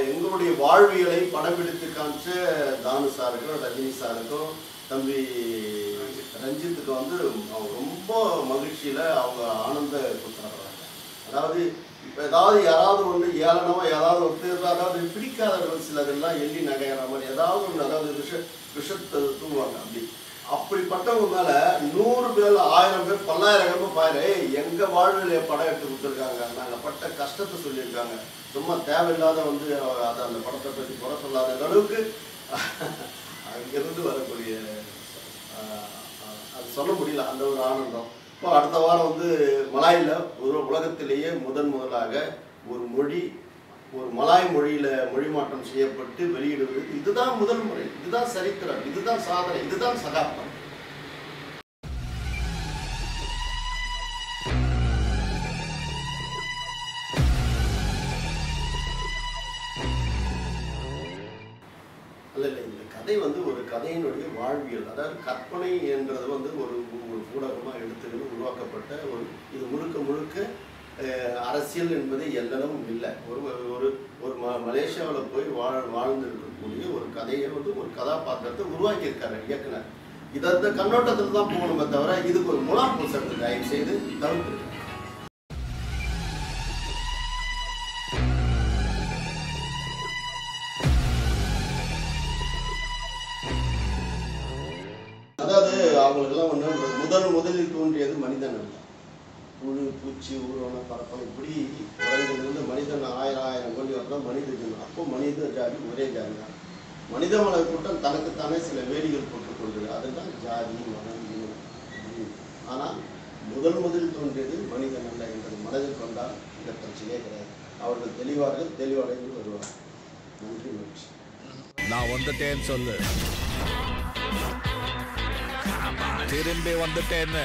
எங்களுடைய வாழ்வியலை படம் பிடித்து காமிச்ச தானு சாருக்கும் ரஜினி சாருக்கும் தம்பி ரஞ்சித்துக்கு வந்து அவங்க ரொம்ப மகிழ்ச்சியில் அவங்க ஆனந்த கொடுத்துறாங்க. அதாவது இப்போ ஏதாவது யாராவது ஒன்று ஏளனமாக ஏதாவது ஒருத்தர் அதாவது பிடிக்காதவர்கள் சிலதெல்லாம் எள்ளி நகையிற மாதிரி ஏதாவது ஒன்று அதாவது விஷத்தை தூங்குவாங்க. அப்படிப்பட்டவங்க மேலே 100 பேர் 1000 பேர் 10,000 பாரு எங்கள் வாழ்வில் படம் எடுத்து கொடுத்துருக்காங்க. நாங்கள் பட்ட கஷ்டத்தை சொல்லியிருக்காங்க. சும்மா தேவையில்லாத வந்து அதை அந்த படத்தை பற்றி குறை சொல்லாத அளவுக்கு அங்கிருந்து வரக்கூடிய அது சொல்ல முடியல அந்த ஒரு ஆனந்தம். இப்போ அடுத்த வாரம் வந்து மலாயில் உலகத்திலேயே முதலாக ஒரு மொழி ஒரு மலாய் மொழியில் மொழி மாற்றம் செய்யப்பட்டு வெளியிடுவது இதுதான் முதல் முறை. இதுதான் சரித்திரம், இதுதான் சாதனை, இதுதான் சகாப்தம். இல்லை இந்த கதை வந்து ஒரு கதையினுடைய வாழ்வியல், அதாவது கற்பனை என்றது வந்து ஒரு ஊடகமாக எடுத்துக்கிட்டு உருவாக்கப்பட்ட ஒரு இது முழுக்க அரசியல் என்பது எல்லளவும் இல்லை. ஒரு மலேசியாவில் போய் வாழ்ந்து இருக்கக்கூடிய ஒரு கதையை வந்து ஒரு கதாபாத்திரத்தை உருவாக்கியிருக்காரு இயக்குனர். இந்த கண்ணோட்டத்தில் தான் போகணுமே தவிர இதுக்கு ஒரு முலாம் பூசத்தை தயவு செய்து தவிர்த்து. அதாவது அவங்களுக்கெல்லாம் வந்து முதலில் தோன்றியது மனிதன் அல்ல, புழு பூச்சி ஊர்வன பரப்பம் இப்படி உலகிலிருந்து மனிதன் 1000 கோடி வருடம் மனித ஜனம். அப்போ மனித ஜாதி ஒரே ஜாதி தான். மனித மலை கூட்டம் தனக்குத்தானே சில வேலிகள் போட்டுக்கொள்கிறது, அதுதான் ஜாதி மனம் இனம். ஆனால் முதலில் தோன்றியது மனிதன் அல்ல என்பது மனதில் கொண்டால் இந்த பிரச்சனையே கிடையாது. அவர்கள் தெளிவடைந்து வருவார்கள். நன்றி மகிழ்ச்சி. நான் வந்துட்டேன்னு சொல்லு, திரும்பி வந்துட்டேன்னு.